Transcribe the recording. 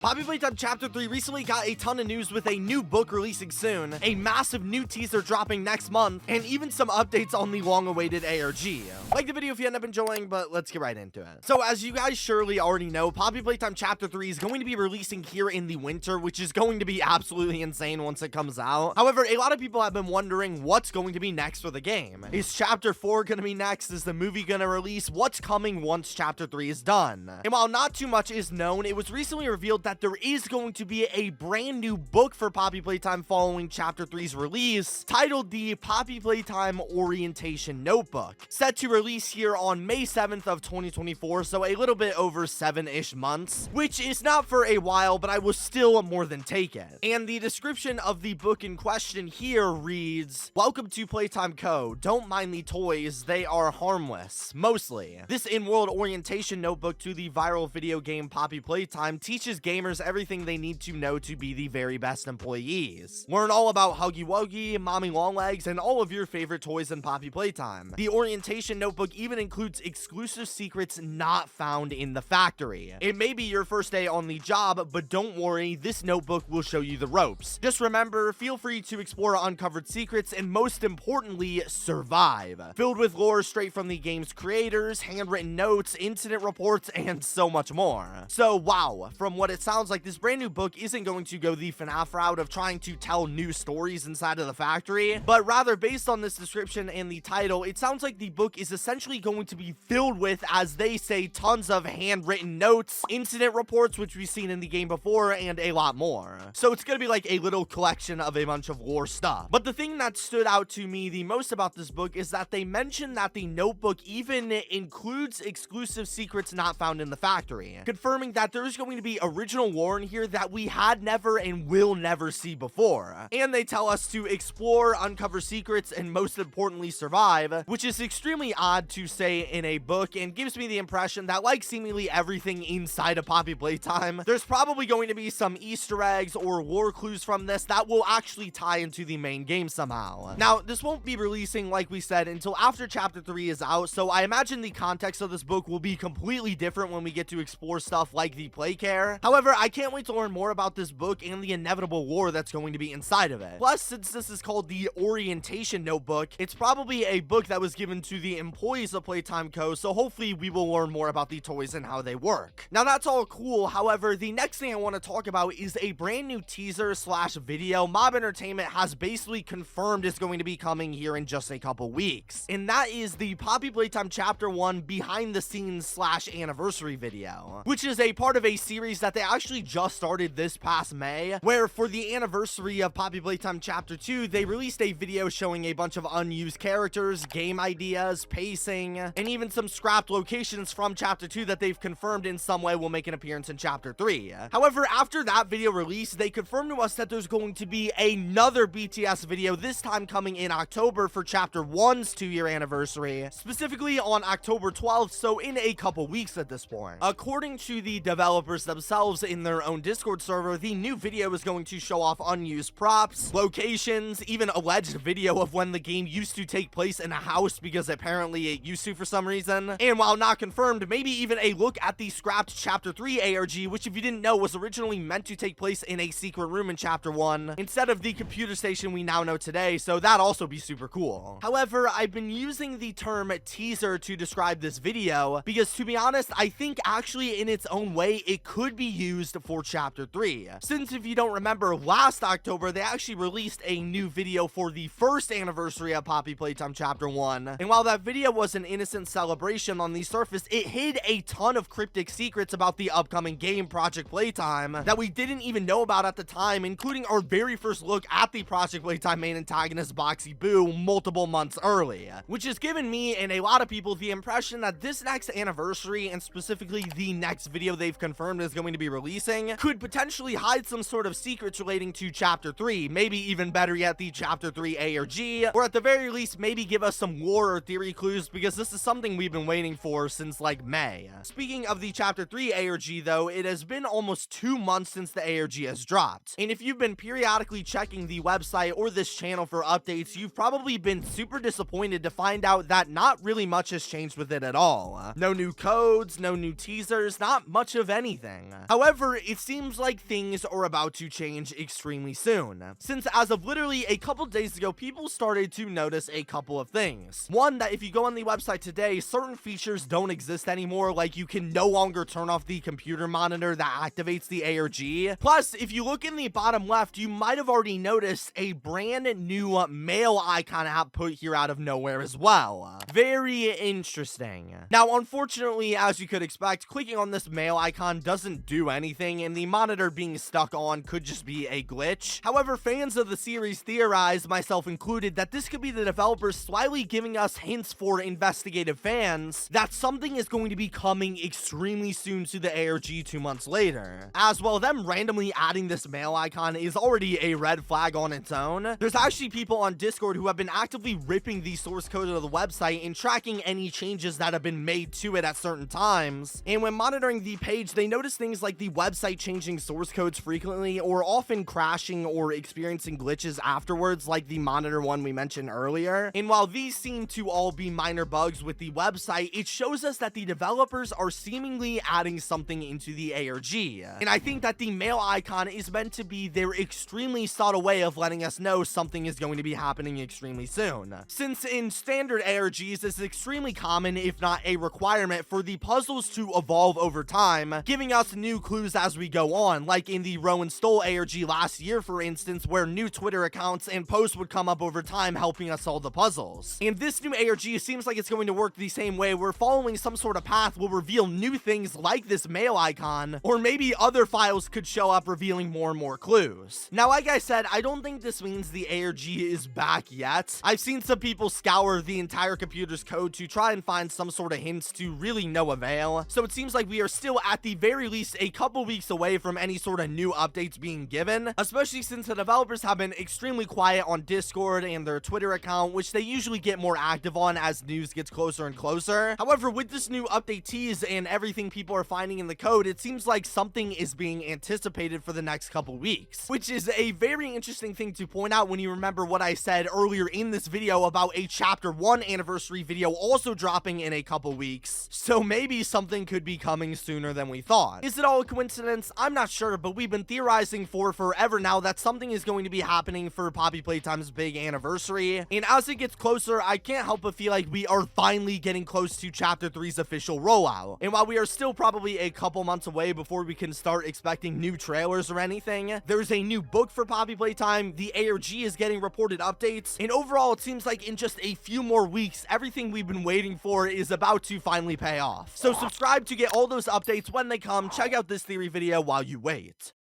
Poppy Playtime Chapter 3 recently got a ton of news with a new book releasing soon, a massive new teaser dropping next month, and even some updates on the long-awaited ARG. Like the video if you end up enjoying, but let's get right into it. So as you guys surely already know, Poppy Playtime Chapter 3 is going to be releasing here in the winter, which is going to be absolutely insane once it comes out. However, a lot of people have been wondering what's going to be next for the game. Is Chapter 4 going to be next? Is the movie going to release? What's coming once Chapter 3 is done? And while not too much is known, it was recently revealed that there is going to be a brand new book for Poppy Playtime following Chapter 3's release, titled the Poppy Playtime Orientation Notebook, set to release here on May 7th of 2024, so a little bit over 7-ish months, which is not for a while, but I will still more than take it. And the description of the book in question here reads, "Welcome to Playtime Co. Don't mind the toys, they are harmless, mostly. This in-world orientation notebook to the viral video game Poppy Playtime teaches gamers everything they need to know to be the very best employees. Learn all about Huggy Wuggy, Mommy Longlegs, and all of your favorite toys in Poppy Playtime. The orientation notebook even includes exclusive secrets not found in the factory. It may be your first day on the job, but don't worry, this notebook will show you the ropes. Just remember, feel free to explore uncovered secrets and most importantly, survive. Filled with lore straight from the game's creators, handwritten notes, incident reports, and so much more." So wow, from what it sounds like, this brand new book isn't going to go the FNAF route of trying to tell new stories inside of the factory, but rather based on this description and the title, it sounds like the book is essentially going to be filled with, as they say, tons of handwritten notes, incident reports, which we've seen in the game before, and a lot more. So it's gonna be like a little collection of a bunch of lore stuff. But the thing that stood out to me the most about this book is that they mentioned that the notebook even includes exclusive secrets not found in the factory, confirming that there's going to be original lore in here that we had never and will never see before. And they tell us to explore, uncover secrets, and most importantly survive, which is extremely odd to say in a book and gives me the impression that, like seemingly everything inside of Poppy Playtime, there's probably going to be some Easter eggs or lore clues from this that will actually tie into the main game somehow. Now, this won't be releasing, like we said, until after Chapter 3 is out, so I imagine the context of this book will be completely different when we get to explore stuff like the play care. However, I can't wait to learn more about this book and the inevitable lore that's going to be inside of it. Plus, since this is called the Orientation Notebook, it's probably a book that was given to the employees of Playtime Co, so hopefully we will learn more about the toys and how they work. Now, that's all cool. However, the next thing I want to talk about is a brand new teaser slash video Mob Entertainment has basically confirmed is going to be coming here in just a couple weeks, and that is the Poppy Playtime Chapter 1 behind the scenes slash anniversary video, which is a part of a series that they actually just started this past May, where for the anniversary of Poppy Playtime Chapter 2, they released a video showing a bunch of unused characters, game ideas, pacing, and even some scrapped locations from Chapter 2 that they've confirmed in some way will make an appearance in Chapter 3. However, after that video release, they confirmed to us that there's going to be another BTS video, this time coming in October for Chapter 1's 2-year anniversary, specifically on October 12th, so in a couple weeks at this point. According to the developers themselves in their own Discord server, the new video is going to show off unused props, locations, even alleged video of when the game used to take place in a house because apparently it used to for some reason, and while not confirmed, maybe even a look at the scrapped Chapter 3 ARG, which if you didn't know was originally meant to take place in a secret room in Chapter 1 instead of the computer station we now know today, so that'd also be super cool. However, I've been using the term teaser to describe this video because, to be honest, I think actually in its own way it could be used for Chapter 3, since if you don't remember, last October they actually released a new video for the first anniversary of Poppy Playtime Chapter 1, and while that video was an innocent celebration on the surface, it hid a ton of cryptic secrets about the upcoming game Project Playtime that we didn't even know about at the time, including our very first look at the Project Playtime main antagonist Boxy Boo multiple months early, which has given me and a lot of people the impression that this next anniversary, and specifically the next video they've confirmed is going to be releasing, could potentially hide some sort of secrets relating to Chapter 3, maybe even better yet the Chapter 3 ARG, or at the very least maybe give us some lore or theory clues, because this is something we've been waiting for since like May. Speaking of the Chapter 3 ARG though, it has been almost 2 months since the ARG has dropped, and if you've been periodically checking the website or this channel for updates, you've probably been super disappointed to find out that not really much has changed with it at all. No new codes, no new teasers, not much of anything. However, However, it seems like things are about to change extremely soon, since as of literally a couple days ago, people started to notice a couple of things. One, that if you go on the website today, certain features don't exist anymore, like you can no longer turn off the computer monitor that activates the ARG. Plus, if you look in the bottom left, you might have already noticed a brand new mail icon app put here out of nowhere as well. Very interesting. Now, unfortunately, as you could expect, clicking on this mail icon doesn't do anything, and the monitor being stuck on could just be a glitch. However, fans of the series theorize, myself included, that this could be the developers slyly giving us hints for investigative fans that something is going to be coming extremely soon to the ARG 2 months later. As well, them randomly adding this mail icon is already a red flag on its own. There's actually people on Discord who have been actively ripping the source code of the website and tracking any changes that have been made to it at certain times. And when monitoring the page, they notice things like the website changing source codes frequently, or often crashing or experiencing glitches afterwards, like the monitor one we mentioned earlier. And while these seem to all be minor bugs with the website, it shows us that the developers are seemingly adding something into the ARG. And I think that the mail icon is meant to be their extremely subtle way of letting us know something is going to be happening extremely soon. Since in standard ARGs, it's extremely common, if not a requirement, for the puzzles to evolve over time, giving us new clues as we go on, like in the Rowan Stoll ARG last year, for instance, where new Twitter accounts and posts would come up over time helping us solve the puzzles. And this new ARG seems like it's going to work the same way, where following some sort of path will reveal new things like this mail icon, or maybe other files could show up revealing more and more clues. Now, like I said, I don't think this means the ARG is back yet. I've seen some people scour the entire computer's code to try and find some sort of hints, to really no avail. So it seems like we are still at the very least a couple weeks away from any sort of new updates being given, especially since the developers have been extremely quiet on Discord and their Twitter account, which they usually get more active on as news gets closer and closer. However, with this new update tease and everything people are finding in the code, it seems like something is being anticipated for the next couple weeks, which is a very interesting thing to point out when you remember what I said earlier in this video about a chapter 1 anniversary video also dropping in a couple weeks. So maybe something could be coming sooner than we thought. Is it all a coincidence? I'm not sure, but we've been theorizing for forever now that something is going to be happening for Poppy Playtime's big anniversary, and as it gets closer, I can't help but feel like we are finally getting close to chapter 3's official rollout. And while we are still probably a couple months away before we can start expecting new trailers or anything, there's a new book for Poppy Playtime, the ARG is getting reported updates, and overall it seems like in just a few more weeks, everything we've been waiting for is about to finally pay off. So subscribe to get all those updates when they come. Check out this theory video while you wait.